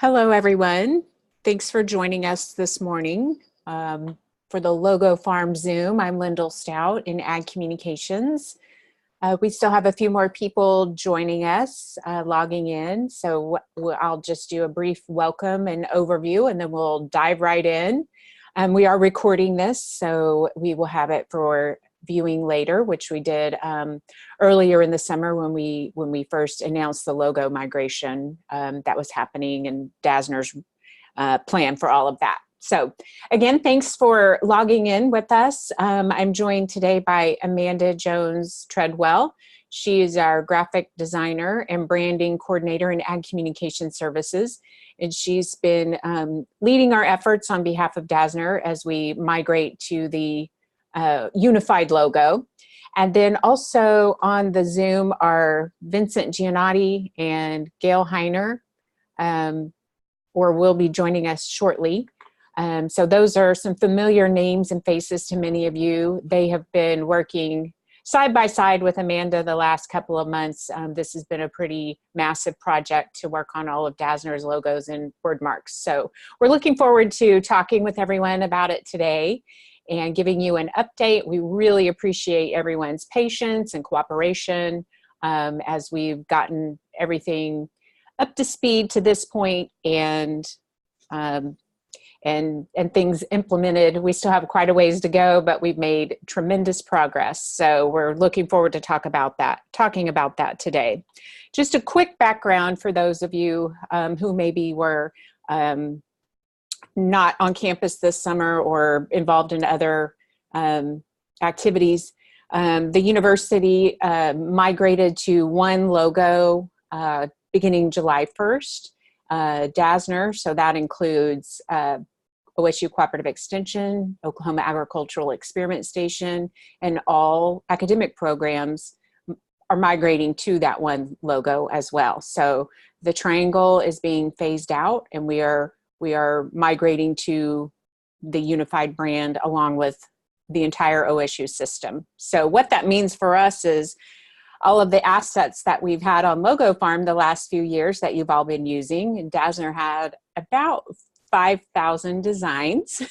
Hello, everyone. Thanks for joining us this morning for the Logo Farm Zoom. I'm Lyndall Stout in Ag Communications. We still have a few more people joining us, logging in, so I'll just do a brief welcome and overview, and then we'll dive right in. We are recording this, so we will have it for viewing later, which we did earlier in the summer when we first announced the logo migration that was happening, and DASNR's plan for all of that. So again, thanks for logging in with us. I'm joined today by Amanda Jones Treadwell. She is our graphic designer and branding coordinator in Ag Communication Services. And she's been leading our efforts on behalf of DASNR as we migrate to the unified logo. And then also on the Zoom are Vincent Giannotti and Gail Heiner, or will be joining us shortly. So those are some familiar names and faces to many of you. They have been working side by side with Amanda the last couple of months. This has been a pretty massive project to work on all of DASNR's logos and word marks. So we're looking forward to talking with everyone about it today and giving you an update. We really appreciate everyone's patience and cooperation as we've gotten everything up to speed to this point and things implemented. We still have quite a ways to go, but we've made tremendous progress. So we're looking forward to talking about that today. Just a quick background for those of you who maybe were not on campus this summer or involved in other activities. The university migrated to one logo beginning July 1st, DASNR, so that includes OSU Cooperative Extension, Oklahoma Agricultural Experiment Station, and all academic programs are migrating to that one logo as well. So the triangle is being phased out, and we are migrating to the unified brand along with the entire OSU system. So what that means for us is all of the assets that we've had on Logo Farm the last few years that you've all been using, and DASNR had about 5,000 designs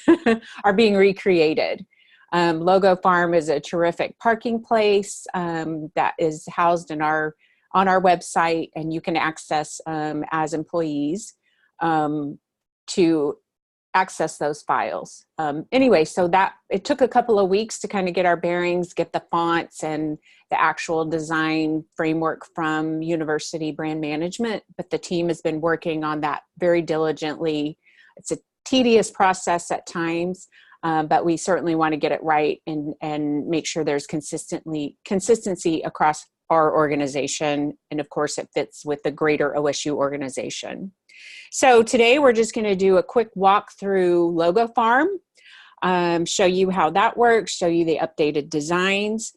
are being recreated. Logo Farm is a terrific parking place that is housed on our website, and you can access as employees to access those files. Anyway, so that it took a couple of weeks to kind of get our bearings, get the fonts and the actual design framework from university brand management, but the team has been working on that very diligently. It's a tedious process at times, but we certainly want to get it right and make sure there's consistency across our organization. And of course, it fits with the greater OSU organization. So today we're just going to do a quick walk through Logo Farm, show you how that works, show you the updated designs,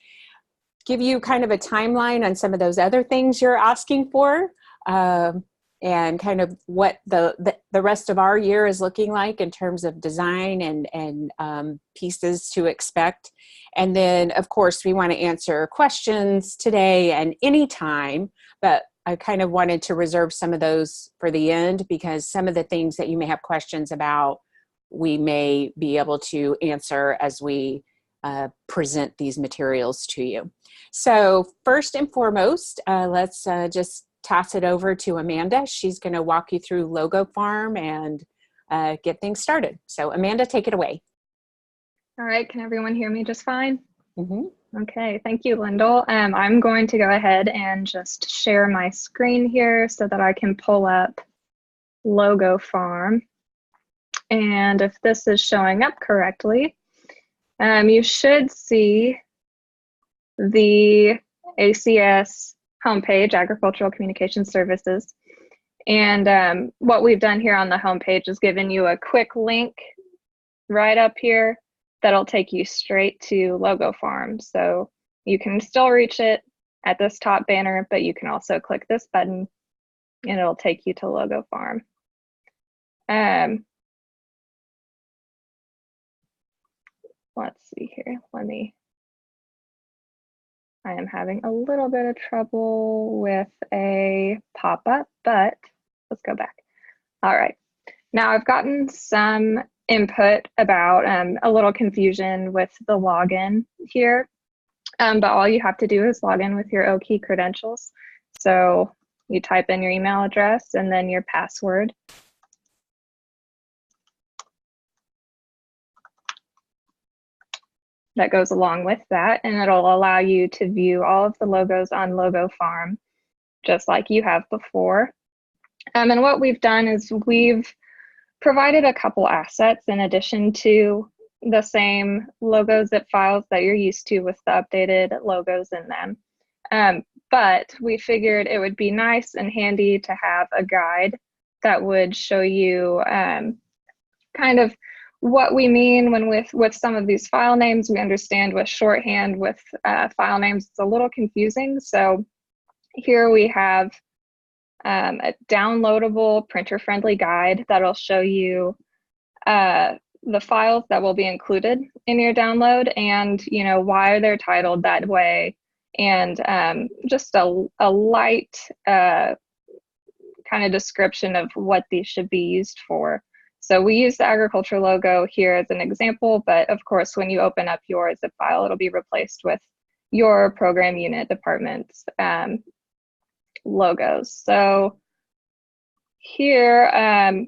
give you kind of a timeline on some of those other things you're asking for, and kind of what the rest of our year is looking like in terms of design and pieces to expect. And then, of course, we want to answer questions today and anytime, but I kind of wanted to reserve some of those for the end because some of the things that you may have questions about, we may be able to answer as we present these materials to you. So first and foremost, let's just toss it over to Amanda. She's going to walk you through Logo Farm and get things started. So Amanda, take it away. All right, can everyone hear me just fine? Mm-hmm. Okay, thank you, Lyndall. I'm going to go ahead and just share my screen here so that I can pull up Logo Farm. And if this is showing up correctly, you should see the ACS homepage, Agricultural Communication Services. And what we've done here on the homepage is given you a quick link right up here that'll take you straight to Logo Farm. So you can still reach it at this top banner, but you can also click this button and it'll take you to Logo Farm. Let's see here, I am having a little bit of trouble with a pop-up, but let's go back. All right. Now I've gotten some input about a little confusion with the login here, but all you have to do is log in with your OKey credentials. So you type in your email address and then your password. That goes along with that, and it'll allow you to view all of the logos on Logo Farm, just like you have before. And what we've done is we've provided a couple assets in addition to the same logo zip files that you're used to with the updated logos in them. But we figured it would be nice and handy to have a guide that would show you kind of what we mean when with some of these file names. We understand with shorthand with file names, it's a little confusing. So here we have a downloadable printer-friendly guide that'll show you the files that will be included in your download and why they're titled that way, and just a light kind of description of what these should be used for. So we use the agriculture logo here as an example, but of course, when you open up your zip file, it'll be replaced with your program unit department's logos. So here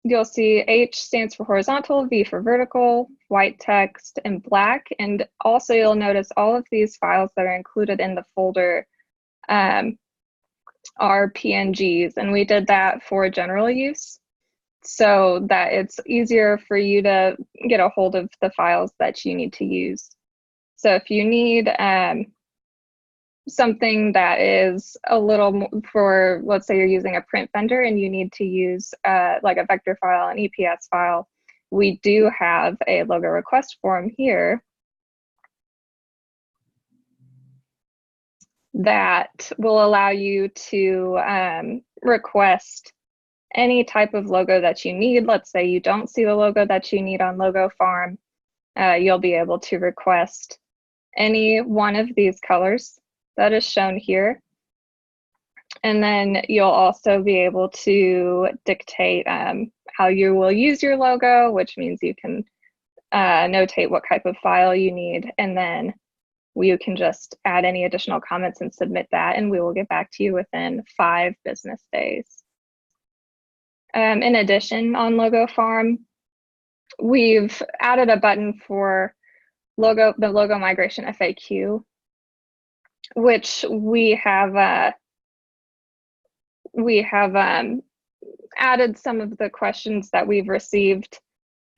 you'll see H stands for horizontal, V for vertical, white text, and black. And also you'll notice all of these files that are included in the folder are PNGs, and we did that for general use so that it's easier for you to get a hold of the files that you need to use. So if you need something that is a little more for, let's say you're using a print vendor and you need to use like a vector file, an EPS file, we do have a logo request form here that will allow you to request any type of logo that you need. Let's say you don't see the logo that you need on Logo Farm, you'll be able to request any one of these colors that is shown here. And then you'll also be able to dictate how you will use your logo, which means you can notate what type of file you need, and then you can just add any additional comments and submit that, and we will get back to you within 5 business days. In addition, on Logo Farm, we've added a button for the logo migration FAQ, which we have added some of the questions that we've received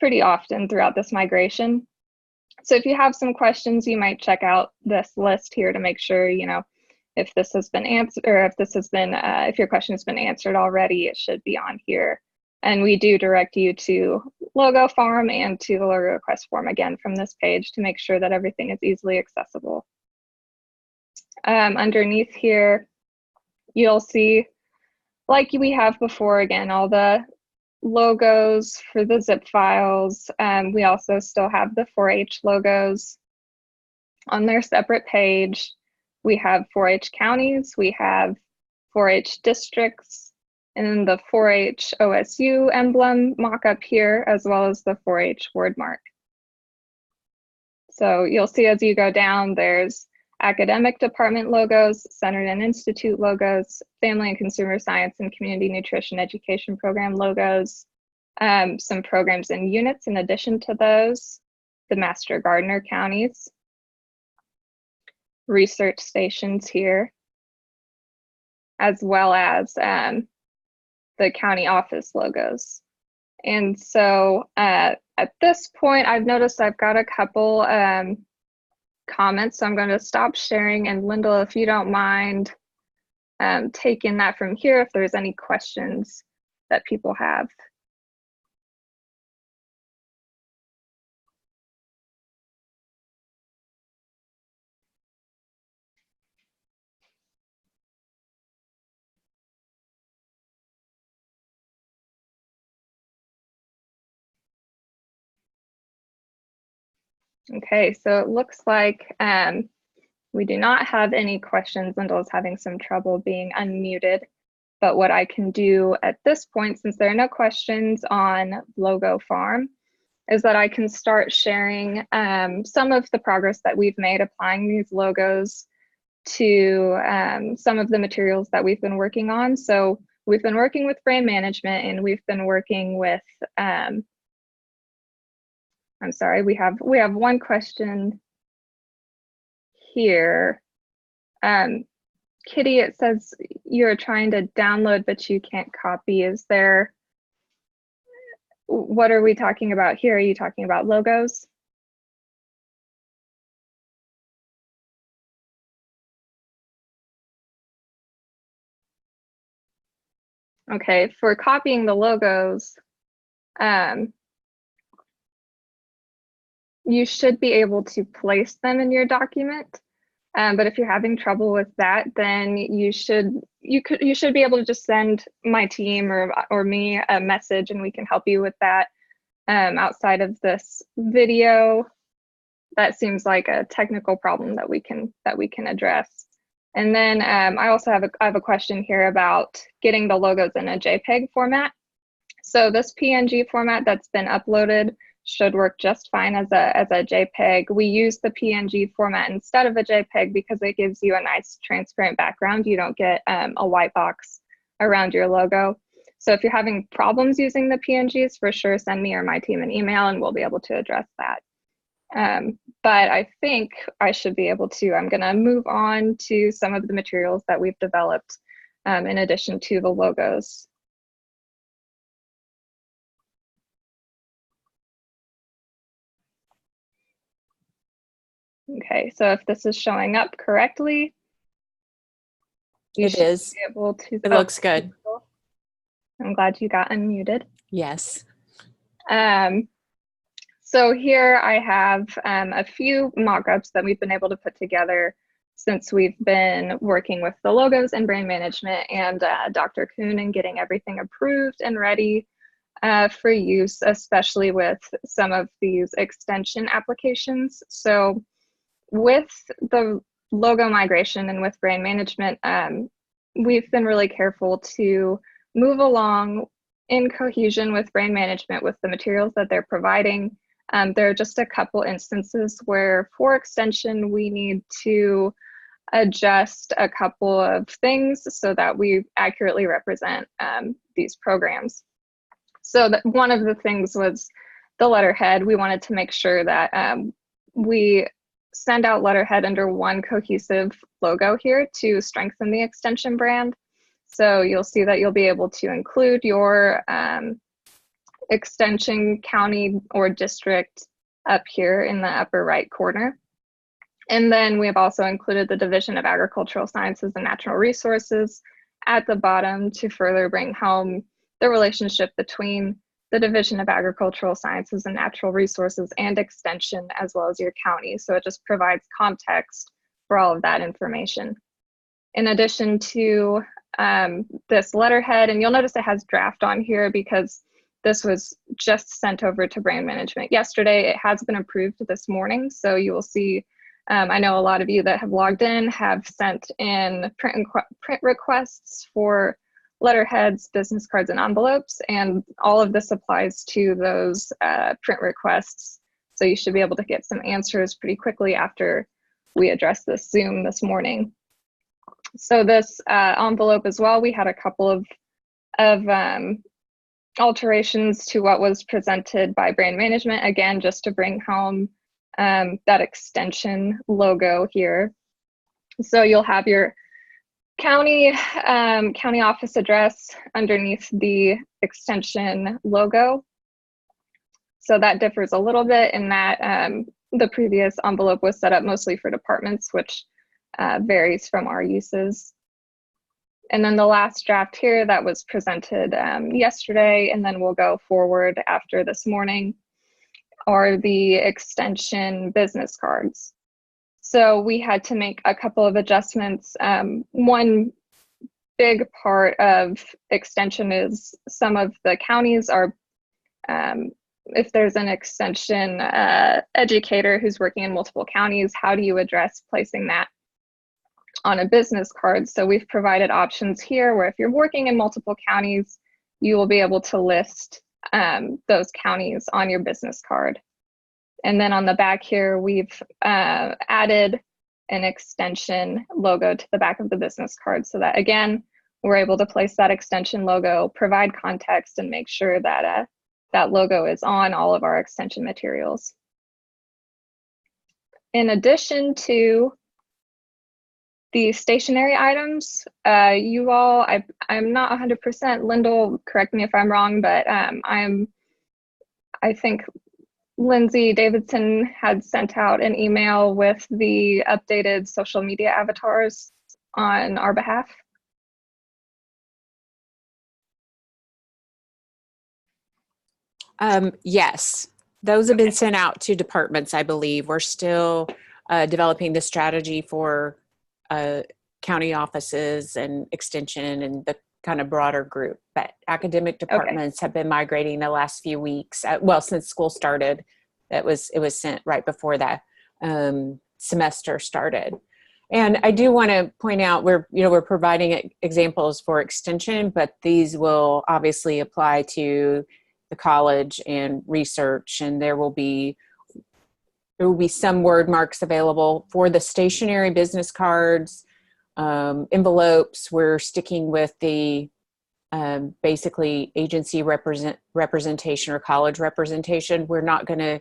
pretty often throughout this migration. So if you have some questions, you might check out this list here to make sure, if this has been answered, or if your question has been answered already, it should be on here. And we do direct you to Logo Farm and to the logo request form again from this page to make sure that everything is easily accessible. Underneath here, you'll see, like we have before, again, all the logos for the zip files. We also still have the 4-H logos on their separate page. We have 4-H counties, we have 4-H districts, and then the 4-H OSU emblem mock-up here, as well as the 4-H word mark. So you'll see as you go down, there's academic department logos, center and institute logos, family and consumer science and community nutrition education program logos, some programs and units in addition to those, the master gardener counties, research stations here, as well as the county office logos. And so at this point, I've noticed I've got a couple comments, so I'm going to stop sharing. And Lyndall, if you don't mind taking that from here, if there's any questions that people have. Okay, so it looks like we do not have any questions. Lyndall is having some trouble being unmuted. But what I can do at this point, since there are no questions on Logo Farm, is that I can start sharing some of the progress that we've made applying these logos to some of the materials that we've been working on. So we've been working with brand management, and we've been working with, I'm sorry, we have one question here. Kitty, it says you're trying to download, but you can't copy. Is there, what are we talking about here? Are you talking about logos? Okay, for copying the logos, you should be able to place them in your document. But if you're having trouble with that, then you should be able to just send my team or me a message, and we can help you with that. Outside of this video, that seems like a technical problem that we can address. And then I also have a question here about getting the logos in a JPEG format. So this PNG format that's been uploaded should work just fine as a JPEG. We use the PNG format instead of a JPEG because it gives you a nice transparent background. You don't get a white box around your logo. So if you're having problems using the PNGs, for sure send me or my team an email and we'll be able to address that. But I think I should be able to. I'm going to move on to some of the materials that we've developed in addition to the logos. Okay, so if this is showing up correctly, it is. Be able to, it looks good. I'm glad you got unmuted. Yes. So here I have a few mock-ups that we've been able to put together since we've been working with the logos and brand management and Dr. Kuhn and getting everything approved and ready for use, especially with some of these extension applications. So with the logo migration and with brand management, we've been really careful to move along in cohesion with brand management with the materials that they're providing. There are just a couple instances where for extension, we need to adjust a couple of things so that we accurately represent these programs. So one of the things was the letterhead. We wanted to make sure that we send out letterhead under one cohesive logo here to strengthen the extension brand. So you'll see that you'll be able to include your extension county or district up here in the upper right corner. And then we have also included the Division of Agricultural Sciences and Natural Resources at the bottom to further bring home the relationship between the Division of Agricultural Sciences and Natural Resources and Extension, as well as your county. So it just provides context for all of that information. In addition to this letterhead, and you'll notice it has draft on here because this was just sent over to brand management yesterday. It has been approved this morning, so you will see, I know a lot of you that have logged in have sent in print requests for letterheads, business cards, and envelopes, and all of this applies to those print requests. So you should be able to get some answers pretty quickly after we address this Zoom this morning. So this envelope as well, we had a couple of alterations to what was presented by brand management, again, just to bring home that extension logo here. So you'll have your county office address underneath the extension logo. So that differs a little bit in that the previous envelope was set up mostly for departments, which varies from our uses. And then the last draft here that was presented yesterday, and then we'll go forward after this morning, are the extension business cards. So we had to make a couple of adjustments. One big part of extension is some of the counties are, if there's an extension educator who's working in multiple counties, how do you address placing that on a business card. So we've provided options here where if you're working in multiple counties, you will be able to list those counties on your business card. And then on the back here, we've added an extension logo to the back of the business card so that, again, we're able to place that extension logo, provide context, and make sure that that logo is on all of our extension materials. In addition to the stationary items, you all, I'm not 100%, Lyndall, correct me if I'm wrong, but I think Lindsay Davidson had sent out an email with the updated social media avatars on our behalf. Yes, those have been sent out to departments, I believe. We're still developing the strategy for county offices and extension and the kind of broader group, but academic departments have been migrating the last few weeks. Well, since school started, it was sent right before that semester started. And I do want to point out we're providing examples for extension, but these will obviously apply to the college and research, and there will be some word marks available for the stationary business cards, envelopes. We're sticking with the basically agency representation or college representation. We're not going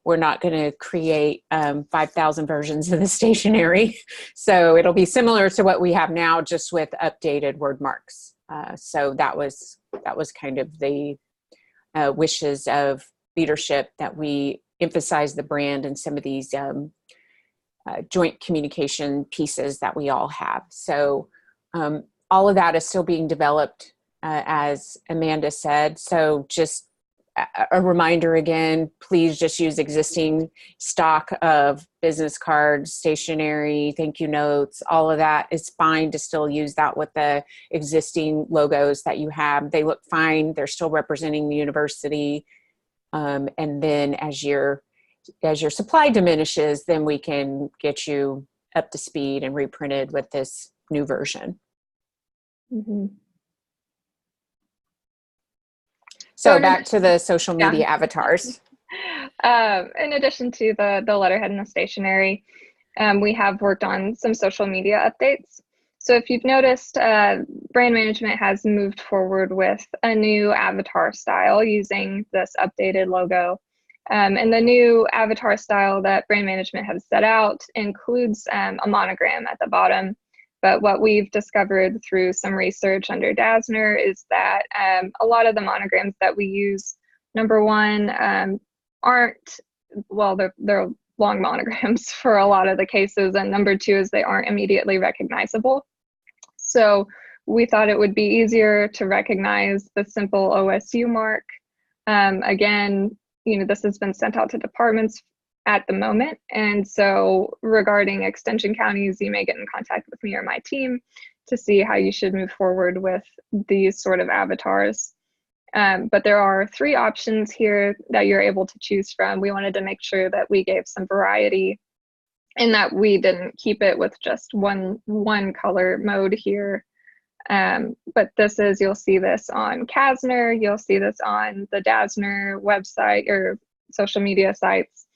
to create 5,000 versions of the stationery. So it'll be similar to what we have now, just with updated word marks. So that was kind of the wishes of leadership, that we emphasize the brand and some of these joint communication pieces that we all have. So all of that is still being developed, as Amanda said. So just a reminder again, please just use existing stock of business cards, stationery, thank you notes, all of that is fine to still use that with the existing logos that you have. They look fine. They're still representing the university. And then as your supply diminishes, then we can get you up to speed and reprinted with this new version. Mm-hmm. So back to the social media avatars. In addition to the letterhead and the stationery, we have worked on some social media updates. So if you've noticed, brand management has moved forward with a new avatar style using this updated logo. And the new avatar style that brand management has set out includes a monogram at the bottom. But what we've discovered through some research under DASNR is that a lot of the monograms that we use, number one, aren't, well, they're long monograms for a lot of the cases. And number two is they aren't immediately recognizable. So we thought it would be easier to recognize the simple OSU mark. Again, this has been sent out to departments at the moment. And so regarding extension counties, you may get in contact with me or my team to see how you should move forward with these sort of avatars. But there are 3 options here that you're able to choose from. We wanted to make sure that we gave some variety and that we didn't keep it with just one color mode here. But you'll see this on DASNR, you'll see this on the DASNR website or social media sites.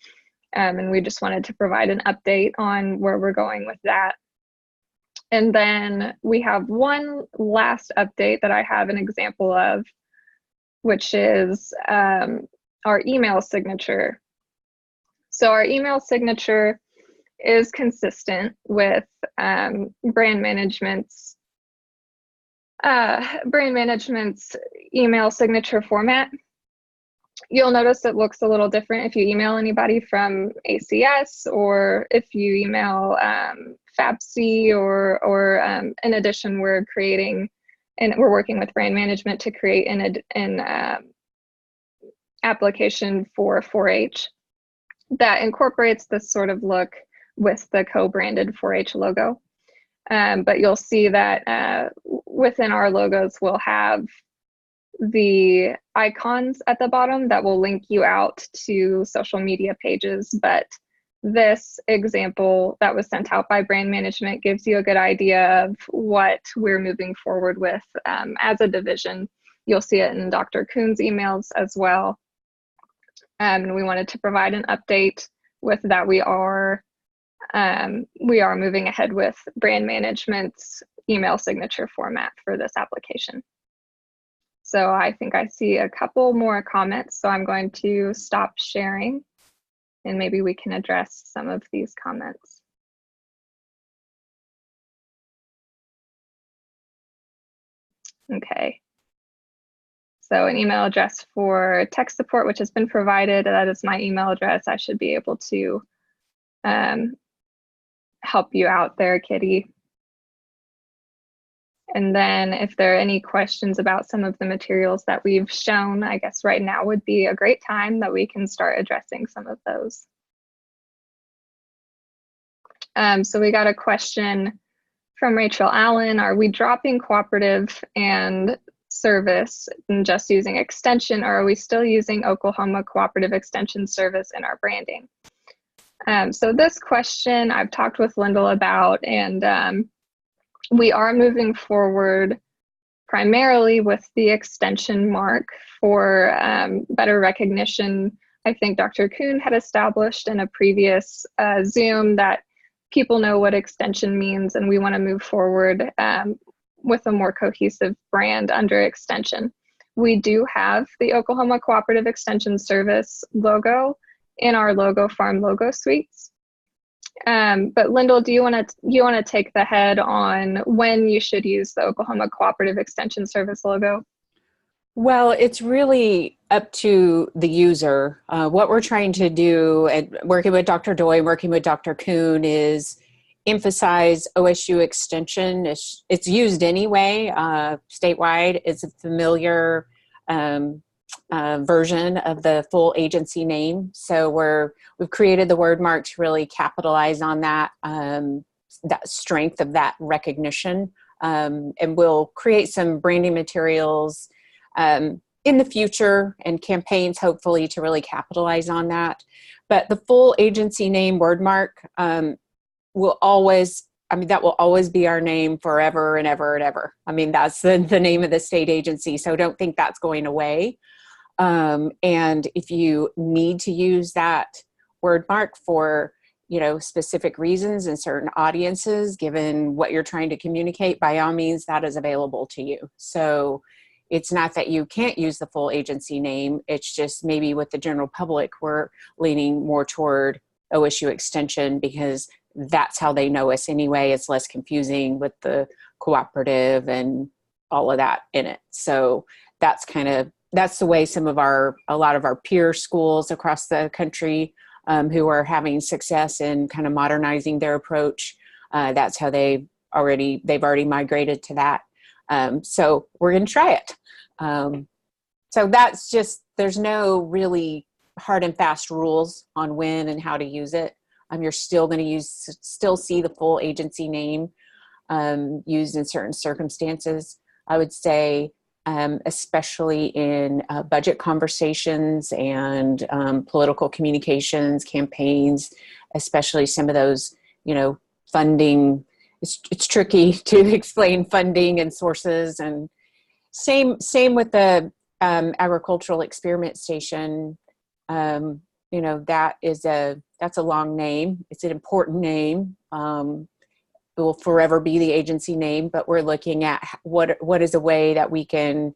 And we just wanted to provide an update on where we're going with that. And then we have one last update that I have an example of, which is our email signature. So our email signature is consistent with brand management's email signature format. You'll notice it looks a little different if you email anybody from ACS or if you email FABC or in addition, we're creating and we're working with brand management to create an application for 4-H that incorporates this sort of look with the co-branded 4-H logo. But you'll see that within our logos, we'll have the icons at the bottom that will link you out to social media pages, but this example that was sent out by brand management gives you a good idea of what we're moving forward with as a division. You'll see it in Dr. Kuhn's emails as well. And we wanted to provide an update with that we are moving ahead with brand management's email signature format for this application. So I think I see a couple more comments, so I'm going to stop sharing and maybe we can address some of these comments. Okay. So an email address for tech support, which has been provided. That is my email address. I should be able to help you out there, Kitty. And then if there are any questions about some of the materials that we've shown, I guess right now would be a great time that we can start addressing some of those. So we got a question from Rachel Allen. Are we dropping cooperative and service and just using extension, or are we still using Oklahoma Cooperative Extension Service in our branding? So this question I've talked with Lyndall about, and we are moving forward primarily with the extension mark for better recognition. I think Dr. Kuhn had established in a previous Zoom that people know what extension means, and we want to move forward with a more cohesive brand under extension. We do have the Oklahoma Cooperative Extension Service logo in our logo farm logo suites. But Lyndall, do you want to take the head on when you should use the Oklahoma Cooperative Extension Service logo? Well, it's really up to the user. What we're trying to do, and working with Dr. Doi, working with Dr. Kuhn, is emphasize OSU Extension. It's used anyway, statewide. It's a familiar version of the full agency name. So we've created the word mark to really capitalize on that, that strength of that recognition. And we'll create some branding materials in the future and campaigns, hopefully, to really capitalize on that. But the full agency name word mark will always, that will always be our name forever and ever and ever. That's the name of the state agency. So don't think that's going away. And if you need to use that word mark for, specific reasons and certain audiences, given what you're trying to communicate, by all means, that is available to you. So it's not that you can't use the full agency name. It's just maybe with the general public, we're leaning more toward OSU Extension because that's how they know us anyway. It's less confusing with the cooperative and all of that in it. So that's the way a lot of our peer schools across the country who are having success in kind of modernizing their approach. That's how they've already migrated to that. So we're going to try it. So that's just, there's no really hard and fast rules on when and how to use it. You're still going to still see the full agency name used in certain circumstances. I would say, especially in budget conversations and political communications, campaigns, especially some of those, funding. It's tricky to explain funding and sources, and same with the agricultural experiment station. That's a long name. It's an important name. It will forever be the agency name, but we're looking at what is a way that we can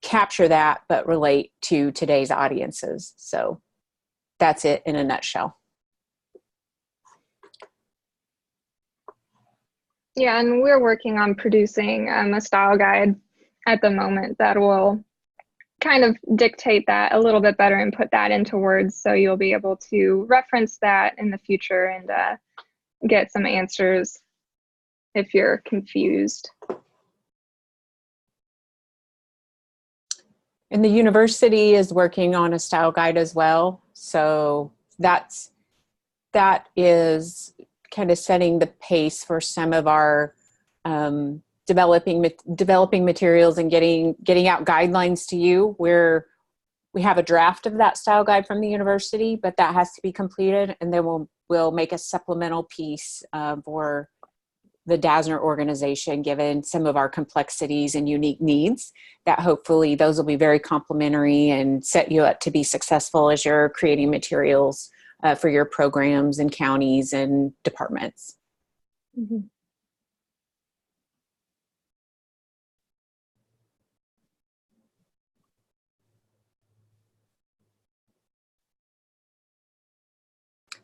capture that but relate to today's audiences. So that's it in a nutshell. Yeah, and we're working on producing a style guide at the moment that will kind of dictate that a little bit better and put that into words, so you'll be able to reference that in the future and get some answers if you're confused. And the university is working on a style guide as well. So that is kind of setting the pace for some of our developing materials and getting out guidelines to you, where we have a draft of that style guide from the university, but that has to be completed, and then we'll will make a supplemental piece for the DASNR organization, given some of our complexities and unique needs, that hopefully those will be very complementary and set you up to be successful as you're creating materials for your programs and counties and departments. Mm-hmm.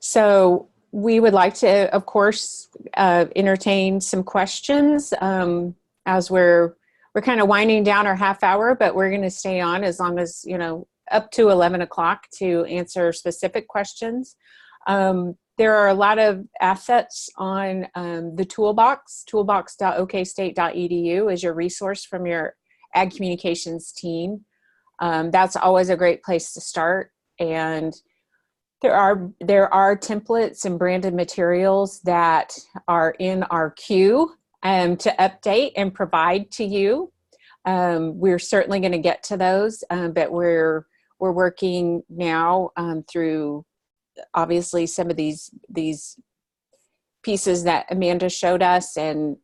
So we would like to, of course, entertain some questions as we're kind of winding down our half hour, but we're going to stay on as long as, you know, up to 11 o'clock to answer specific questions. There are a lot of assets on the toolbox. Toolbox.okstate.edu is your resource from your ag communications team. That's always a great place to start. And there are templates and branded materials that are in our queue to update and provide to you. We're certainly going to get to those, but we're working now through obviously some of these pieces that Amanda showed us, and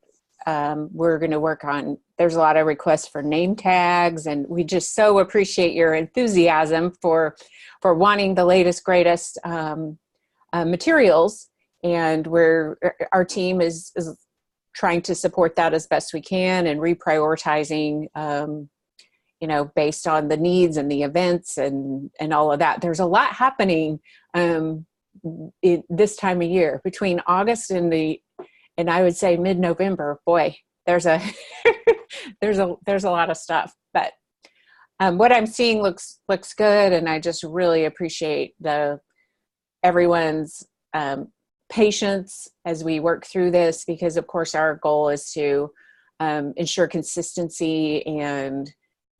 we're going to work on. There's a lot of requests for name tags, and we just so appreciate your enthusiasm for wanting the latest, greatest materials. And our team is trying to support that as best we can, and reprioritizing, you know, based on the needs and the events and all of that. There's a lot happening this time of year between August and I would say mid-November. Boy, there's a there's a lot of stuff, but what I'm seeing looks good, and I just really appreciate everyone's patience as we work through this, because of course our goal is to ensure consistency and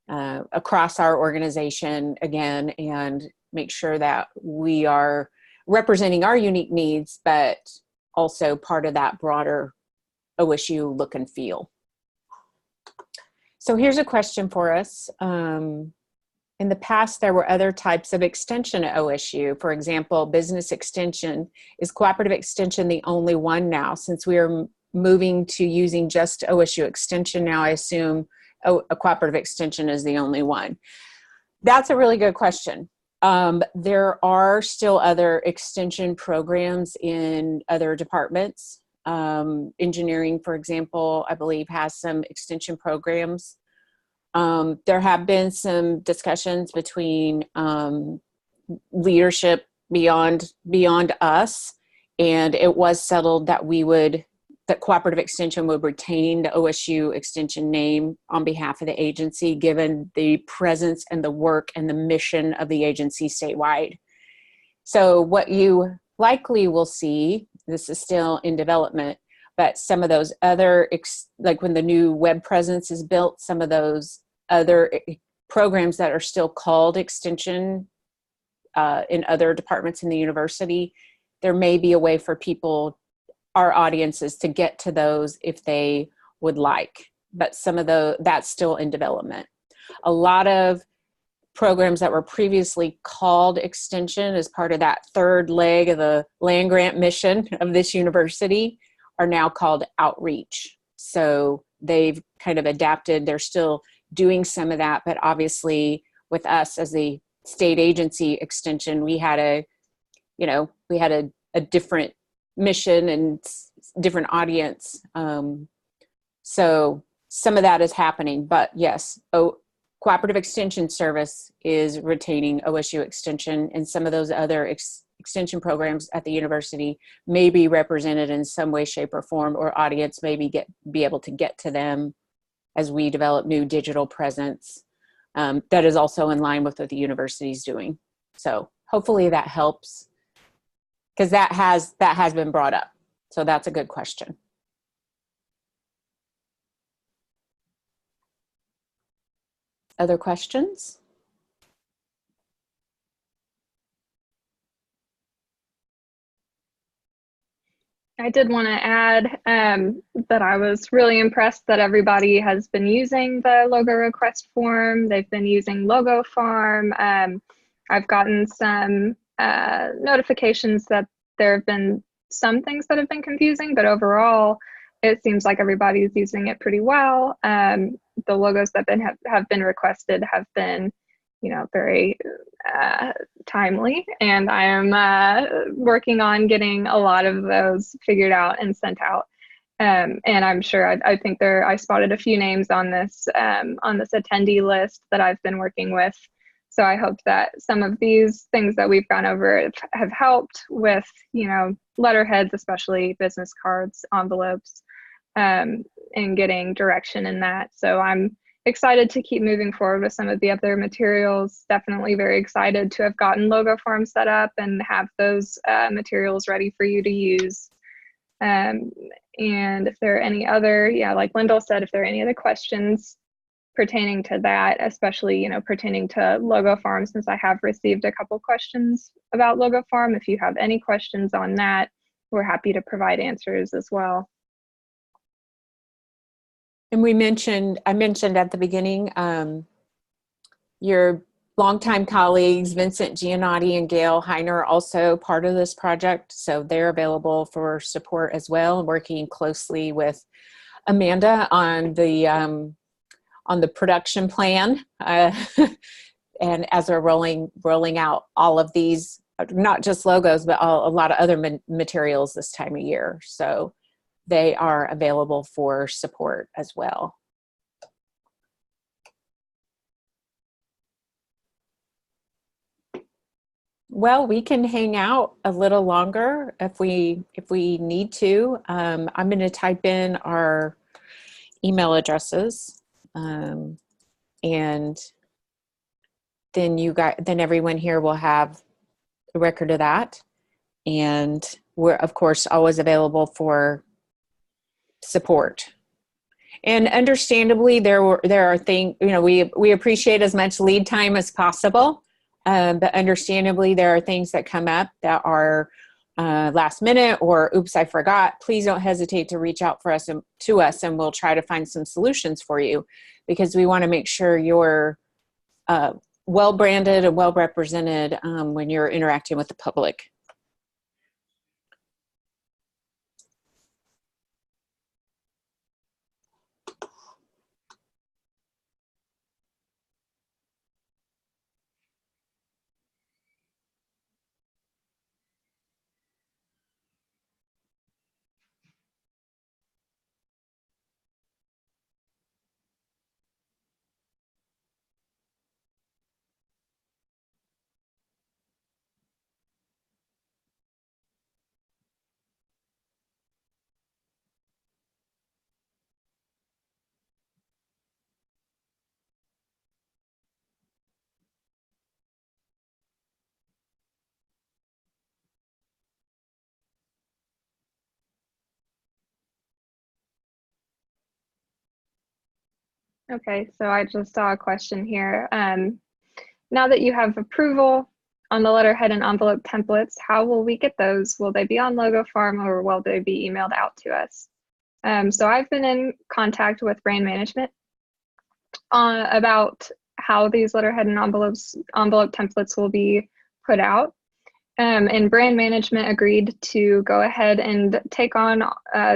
across our organization again, and make sure that we are representing our unique needs, but also part of that broader OSU look and feel. So here's a question for us. In the past, there were other types of extension at OSU. For example, business extension. Is cooperative extension the only one now? Since we are moving to using just OSU Extension now, I assume a cooperative extension is the only one. That's a really good question. There are still other extension programs in other departments. Engineering, for example, I believe has some extension programs. There have been some discussions between leadership beyond us, and it was settled that that cooperative extension would retain the OSU Extension name on behalf of the agency, given the presence and the work and the mission of the agency statewide. So what you likely will see, this is still in development, but some of those other, like when the new web presence is built, some of those other programs that are still called extension in other departments in the university, there may be a way for people, our audiences, to get to those if they would like, but some of that's still in development. A lot of programs that were previously called extension as part of that third leg of the land grant mission of this university are now called outreach. So they've kind of adapted. They're still doing some of that, but obviously with us as the state agency extension, we had a different mission and different audience. So some of that is happening, but yes, Cooperative Extension Service is retaining OSU Extension, and some of those other extension programs at the university may be represented in some way, shape, or form, or audience may be able to get to them as we develop new digital presence that is also in line with what the university is doing. So hopefully that helps, because that has been brought up. So that's a good question. Other questions? I did want to add that I was really impressed that everybody has been using the logo request form. They've been using Logo Farm. I've gotten some notifications that there have been some things that have been confusing, but overall, it seems like everybody's using it pretty well. The logos that have been requested have been, you know, very timely, and I am working on getting a lot of those figured out and sent out. And I'm sure I think I spotted a few names on this attendee list that I've been working with. So I hope that some of these things that we've gone over have helped with, you know, letterheads, especially business cards, envelopes, and getting direction in that. So I'm excited to keep moving forward with some of the other materials. Definitely very excited to have gotten logo forms set up and have those materials ready for you to use. And if there are any other, yeah, like Lyndall said, if there are any other questions pertaining to that, especially, you know, pertaining to logo farm, since I have received a couple questions about logo farm, if you have any questions on that, we're happy to provide answers as well. And I mentioned at the beginning, your longtime colleagues, Vincent Giannotti and Gail Heiner, are also part of this project. So they're available for support as well, and working closely with Amanda on the production plan. And as we're rolling out all of these, not just logos, but a lot of other materials this time of year. So they are available for support as well. Well, we can hang out a little longer if we need to. I'm going to type in our email addresses, and then everyone here will have a record of that. And we're of course always available for support. And understandably, there are things, you know, we appreciate as much lead time as possible. But understandably, there are things that come up that are last minute or oops, I forgot. Please don't hesitate to reach out to us, and we'll try to find some solutions for you, because we want to make sure you're well branded and well represented when you're interacting with the public. Okay, so I just saw a question here. Now that you have approval on the letterhead and envelope templates, how will we get those? Will they be on Logo Farm, or will they be emailed out to us? So I've been in contact with brand management about how these letterhead and envelope templates will be put out. And brand management agreed to go ahead and take on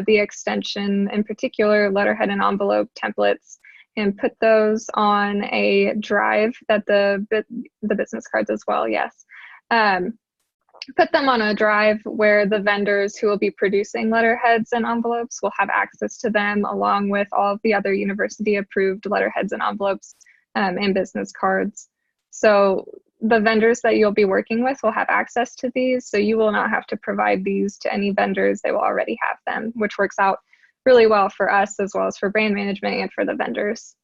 the extension, in particular letterhead and envelope templates, and put those on a drive that the business cards as well, yes. Put them on a drive where the vendors who will be producing letterheads and envelopes will have access to them, along with all of the other university approved letterheads and envelopes and business cards. So the vendors that you'll be working with will have access to these, so you will not have to provide these to any vendors. They will already have them, which works out really well for us, as well as for brand management and for the vendors.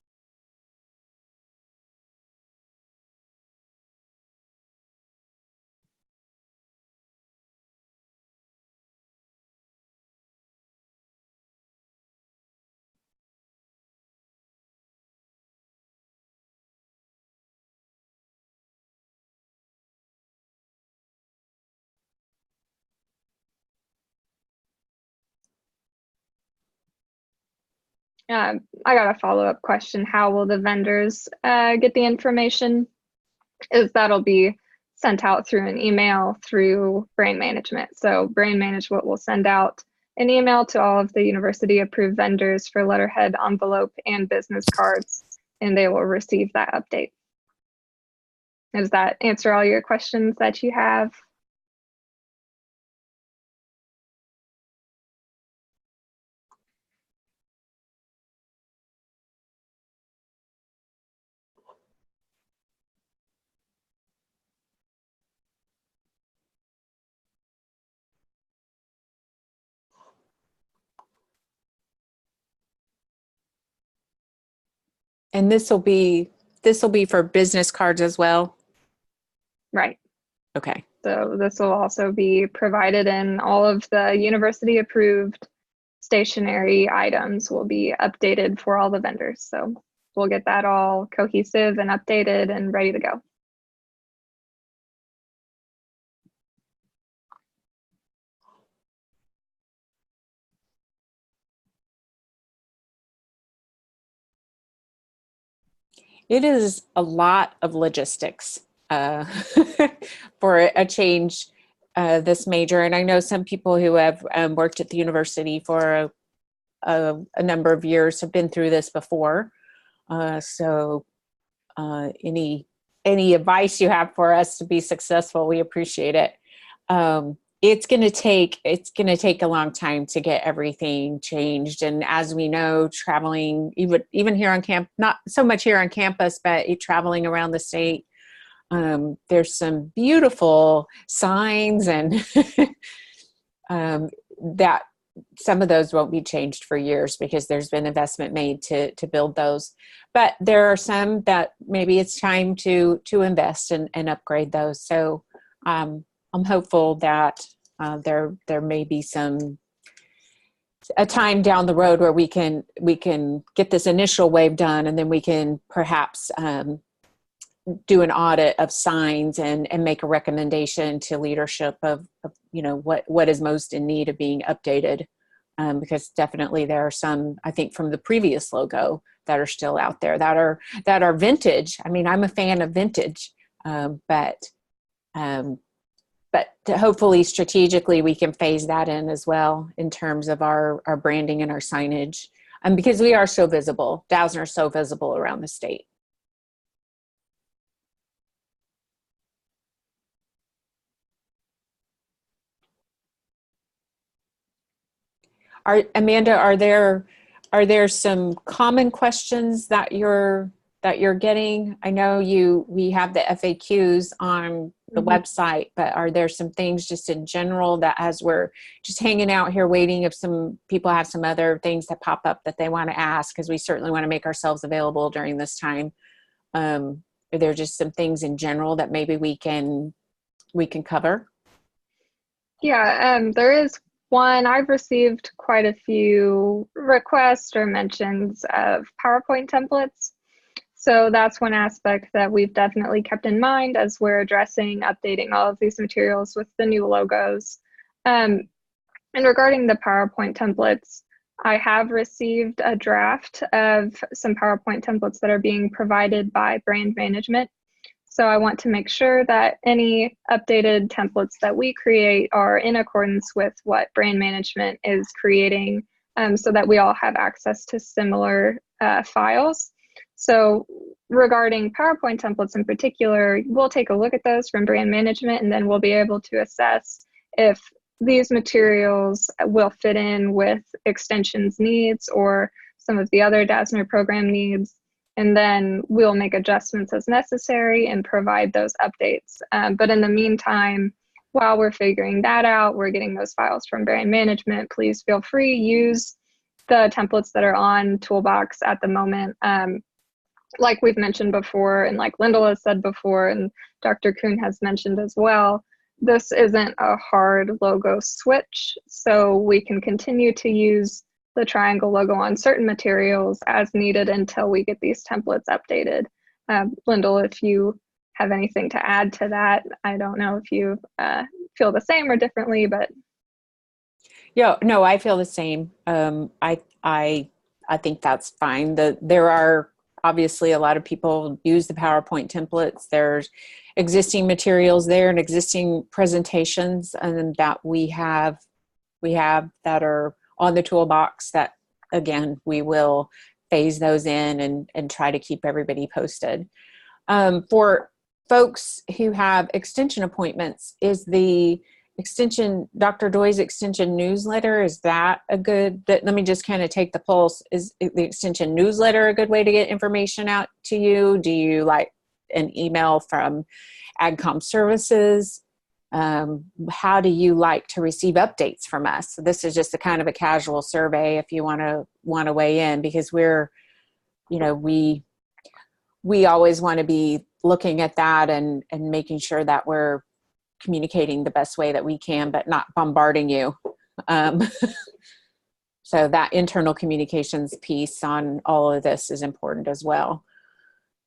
I got a follow-up question. How will the vendors get the information? That'll be sent out through an email through brand management. So brand management will send out an email to all of the university approved vendors for letterhead, envelope, and business cards, and they will receive that update. Does that answer all your questions that you have? And this will be for business cards as well? Right. Okay. So this will also be provided in all of the university approved stationery items will be updated for all the vendors. So we'll get that all cohesive and updated and ready to go. It is a lot of logistics for a change this major. And I know some people who have worked at the university for a number of years have been through this before. So any advice you have for us to be successful, we appreciate it. It's going to take a long time to get everything changed. And as we know, traveling, even here on camp, not so much here on campus, but traveling around the state, there's some beautiful signs and that some of those won't be changed for years because there's been investment made to build those. But there are some that maybe it's time to invest and upgrade those. So I'm hopeful that there may be a time down the road where we can get this initial wave done, and then we can perhaps do an audit of signs and make a recommendation to leadership of what is most in need of being updated, because definitely there are some, I think, from the previous logo that are still out there that are vintage. I mean, I'm a fan of vintage, but hopefully strategically we can phase that in as well in terms of our branding and our signage, because we are so visible. DASNR is so visible around the state. Amanda, are there some common questions that you're getting? I know we have the FAQs on the website, but are there some things just in general that, as we're just hanging out here waiting, if some people have some other things that pop up that they want to ask, because we certainly want to make ourselves available during this time. Are there just some things in general that maybe we can cover? Yeah, there is one. I've received quite a few requests or mentions of PowerPoint templates. So that's one aspect that we've definitely kept in mind as we're updating all of these materials with the new logos. And regarding the PowerPoint templates, I have received a draft of some PowerPoint templates that are being provided by brand management. So I want to make sure that any updated templates that we create are in accordance with what brand management is creating, so that we all have access to similar files. So regarding PowerPoint templates in particular, we'll take a look at those from brand management, and then we'll be able to assess if these materials will fit in with Extension's needs or some of the other DASNR program needs. And then we'll make adjustments as necessary and provide those updates. But in the meantime, while we're figuring that out, we're getting those files from brand management. Please feel free, use the templates that are on Toolbox at the moment. Like we've mentioned before, and like Lyndall has said before, and Dr. Kuhn has mentioned as well, this isn't a hard logo switch. So we can continue to use the triangle logo on certain materials as needed until we get these templates updated. Lyndall, if you have anything to add to that, I don't know if you feel the same or differently, but. Yeah, no, I feel the same. I think that's fine. There are obviously a lot of people use the PowerPoint templates. There's existing materials there and existing presentations and that we have that are on the toolbox that, again, we will phase those in and try to keep everybody posted. For folks who have extension appointments, is the extension, Dr. Doy's extension newsletter, is that a good, let me just kind of take the pulse. Is the extension newsletter a good way to get information out to you? Do you like an email from AgCom Services? How do you like to receive updates from us? So this is just a kind of a casual survey if you want to weigh in, because we're, you know, we always want to be looking at that and making sure that we're communicating the best way that we can, but not bombarding you. So that internal communications piece on all of this is important as well.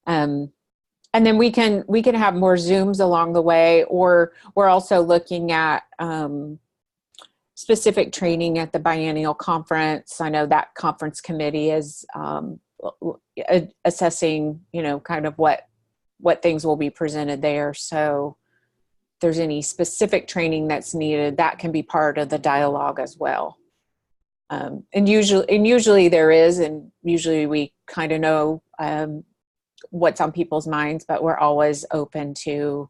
And then we can have more Zooms along the way, or we're also looking at specific training at the biennial conference. I know that conference committee is assessing, you know, kind of what things will be presented there. So if there's any specific training that's needed, that can be part of the dialogue as well. And usually there is, and usually we kind of know what's on people's minds, but we're always open to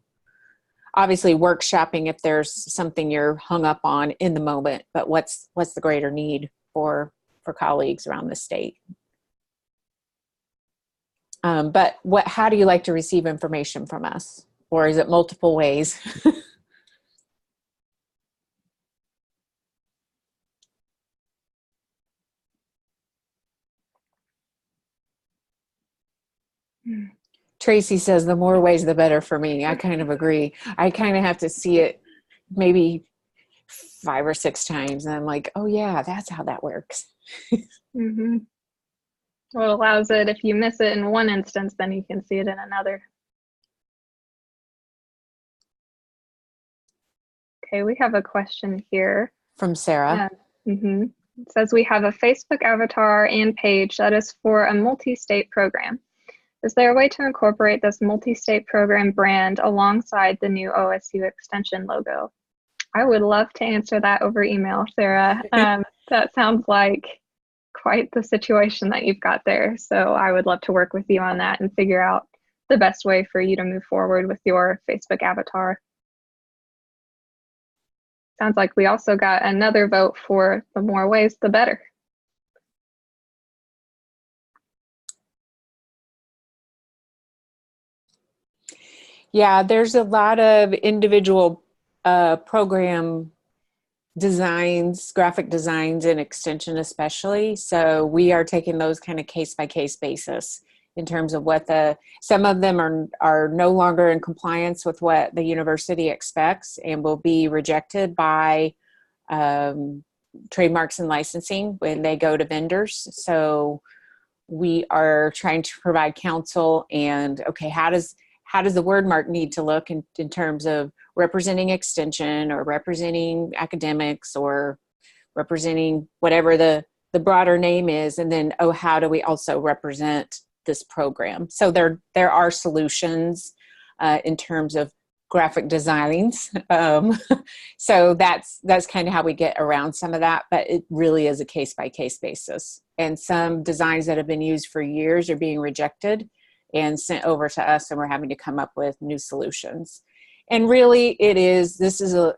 obviously workshopping if there's something you're hung up on in the moment, but what's the greater need for colleagues around the state. But how do you like to receive information from us? Or is it multiple ways? Tracy says the more ways, the better for me. I kind of agree. I kind of have to see it maybe 5 or 6 times. And I'm like, oh yeah, that's how that works. Mm-hmm. Well, it allows it, if you miss it in one instance, then you can see it in another. Okay, we have a question here. From Sarah. Mm-hmm. It says, we have a Facebook avatar and page that is for a multi-state program. Is there a way to incorporate this multi-state program brand alongside the new OSU Extension logo? I would love to answer that over email, Sarah. That sounds like quite the situation that you've got there. So I would love to work with you on that and figure out the best way for you to move forward with your Facebook avatar. Sounds like we also got another vote for the more ways, the better. Yeah, there's a lot of individual program designs, graphic designs in Extension especially. So we are taking those kind of case-by-case basis in terms of what some of them are no longer in compliance with what the university expects and will be rejected by trademarks and licensing when they go to vendors. So we are trying to provide counsel and, okay, how does the word mark need to look in terms of representing Extension or representing academics or representing whatever the broader name is? And then, how do we also represent this program? So there are solutions in terms of graphic designs. So that's kind of how we get around some of that, but it really is a case-by-case basis. And some designs that have been used for years are being rejected and sent over to us, and we're having to come up with new solutions. And really, this is a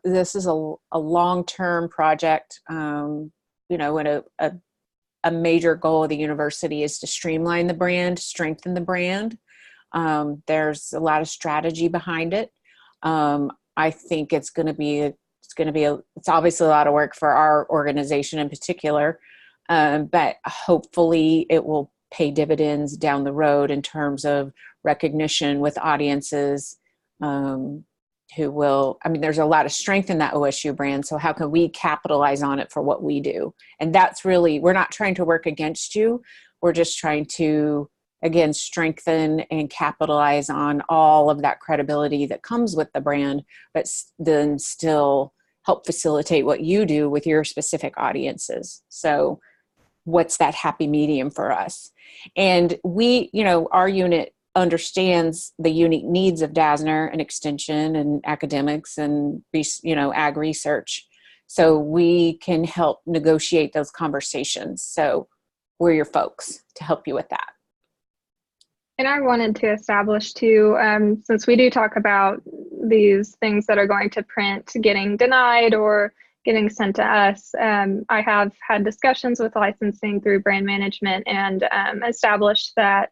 long-term project. You know, and a major goal of the university is to streamline the brand, strengthen the brand. There's a lot of strategy behind it. I think it's obviously a lot of work for our organization in particular, but hopefully it will pay dividends down the road in terms of recognition with audiences who will, there's a lot of strength in that OSU brand. So how can we capitalize on it for what we do? And that's really, we're not trying to work against you. We're just trying to, again, strengthen and capitalize on all of that credibility that comes with the brand, but then still help facilitate what you do with your specific audiences. So what's that happy medium for us. And we, our unit understands the unique needs of DASNR and extension and academics and, ag research. So we can help negotiate those conversations. So we're your folks to help you with that. And I wanted to establish too, since we do talk about these things that are going to print getting denied or getting sent to us, I have had discussions with licensing through brand management and established that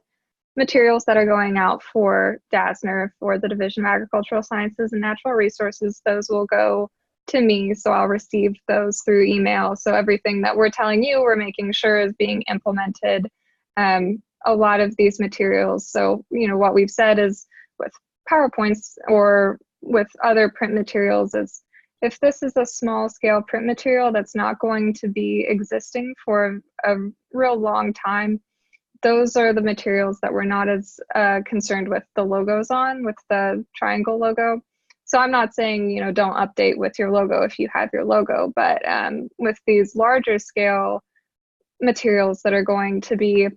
materials that are going out for DASNR, for the Division of Agricultural Sciences and Natural Resources, those will go to me. So I'll receive those through email. So everything that we're telling you, we're making sure is being implemented. A lot of these materials. So, what we've said is with PowerPoints or with other print materials is if this is a small scale print material that's not going to be existing for a real long time, those are the materials that we're not as concerned with the logos on, with the triangle logo. So I'm not saying, don't update with your logo if you have your logo, but with these larger scale materials that are going to be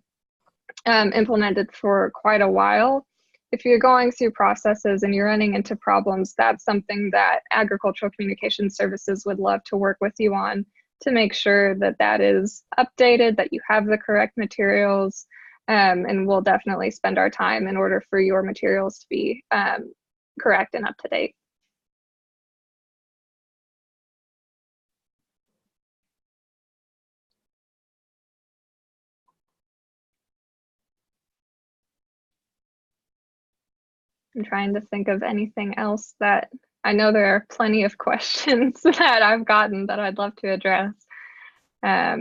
implemented for quite a while, if you're going through processes and you're running into problems, that's something that Agricultural Communication Services would love to work with you on to make sure that that is updated, that you have the correct materials, and we'll definitely spend our time in order for your materials to be correct and up to date. I'm trying to think of anything else that I know there are plenty of questions that I've gotten that I'd love to address. Yeah,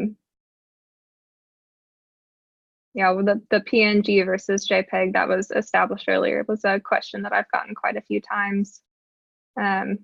well, the PNG versus JPEG that was established earlier was a question that I've gotten quite a few times. Yeah.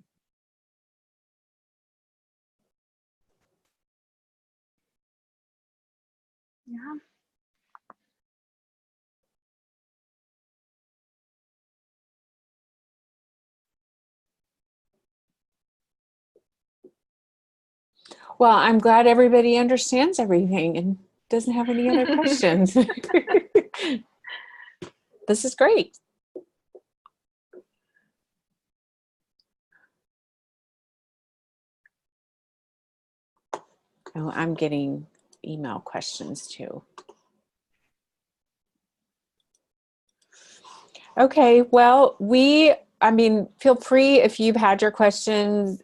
Well, I'm glad everybody understands everything and doesn't have any other questions. This is great. Oh, I'm getting email questions too. Okay, well, feel free if you've had your questions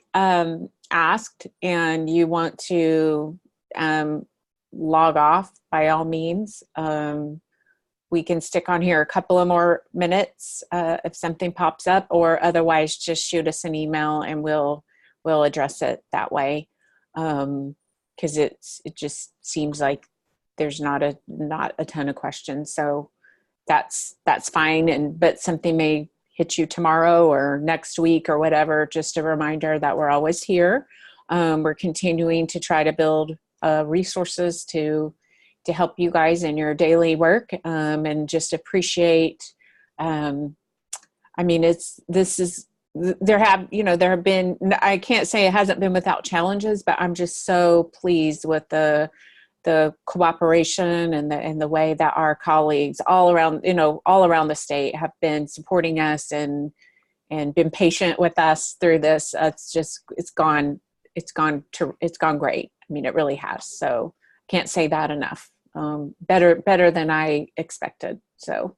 asked and you want to log off, by all means. We can stick on here a couple of more minutes if something pops up, or otherwise just shoot us an email and we'll address it that way. Because it just seems like there's not a ton of questions, so that's fine. But something may hit you tomorrow or next week or whatever. Just a reminder that we're always here. We're continuing to try to build resources to help you guys in your daily work, and just appreciate. There have been, I can't say it hasn't been without challenges, but I'm just so pleased with the cooperation and the way that our colleagues all around the state have been supporting us and been patient with us through this. It's gone great. I mean, it really has. So can't say that enough. Better than I expected. So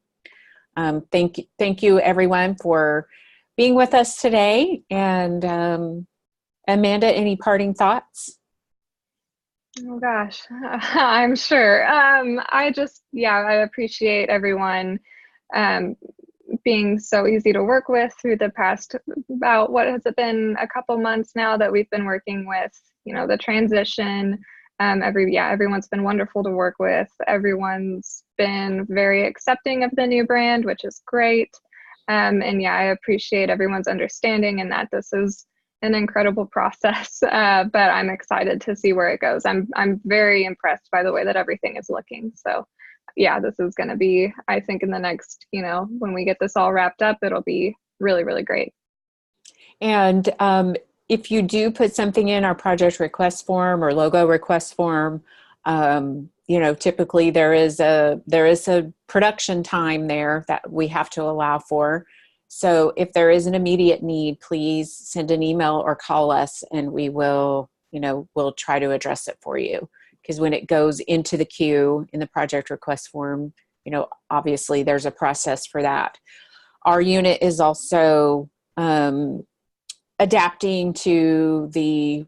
thank you everyone for being with us today. And Amanda, any parting thoughts? Oh gosh, I'm sure. I appreciate everyone being so easy to work with through the past, about what has it been, a couple months now that we've been working with, the transition. Everyone's been wonderful to work with. Everyone's been very accepting of the new brand, which is great. I appreciate everyone's understanding and that this is an incredible process, but I'm excited to see where it goes. I'm very impressed by the way that everything is looking. So yeah, this is going to be, I think in the next, when we get this all wrapped up, it'll be really, really great. And if you do put something in our project request form or logo request form, You know, typically there is a production time there that we have to allow for. So if there is an immediate need, please send an email or call us, and we will, you know, we'll try to address it for you. Because when it goes into the queue in the project request form, you know, obviously there's a process for that. Our unit is also adapting to the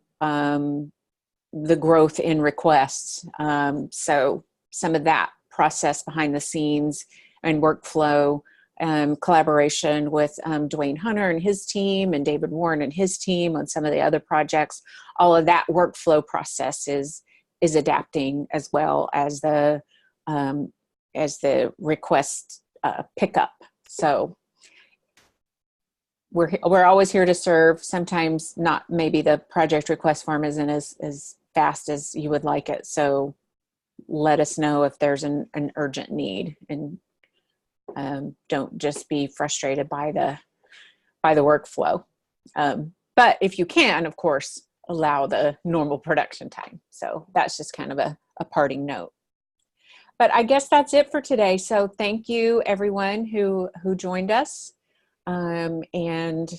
growth in requests. So some of that process behind the scenes and workflow, collaboration with Dwayne Hunter and his team and David Warren and his team on some of the other projects, all of that workflow process is adapting, as well as the request pickup. So we're always here to serve. Sometimes not, maybe the project request form isn't as fast as you would like it. So let us know if there's an urgent need, and don't just be frustrated by the workflow. But if you can, of course, allow the normal production time. So that's just kind of a parting note. But I guess that's it for today. So thank you everyone who joined us. And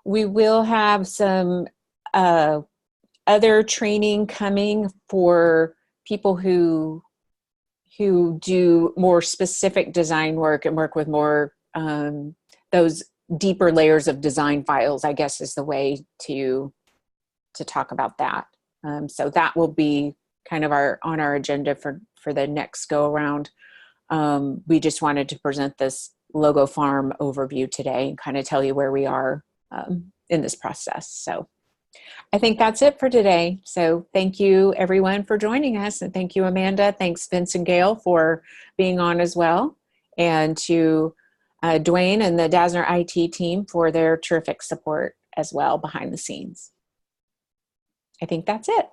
we will have some other training coming for people who do more specific design work and work with more those deeper layers of design files, I guess is the way to talk about that. So that will be kind of on our agenda for the next go around. We just wanted to present this logo farm overview today and kind of tell you where we are in this process. So I think that's it for today. So thank you everyone for joining us, and thank you, Amanda. Thanks Vince and Gail for being on as well, and to Dwayne and the DASNR IT team for their terrific support as well behind the scenes. I think that's it.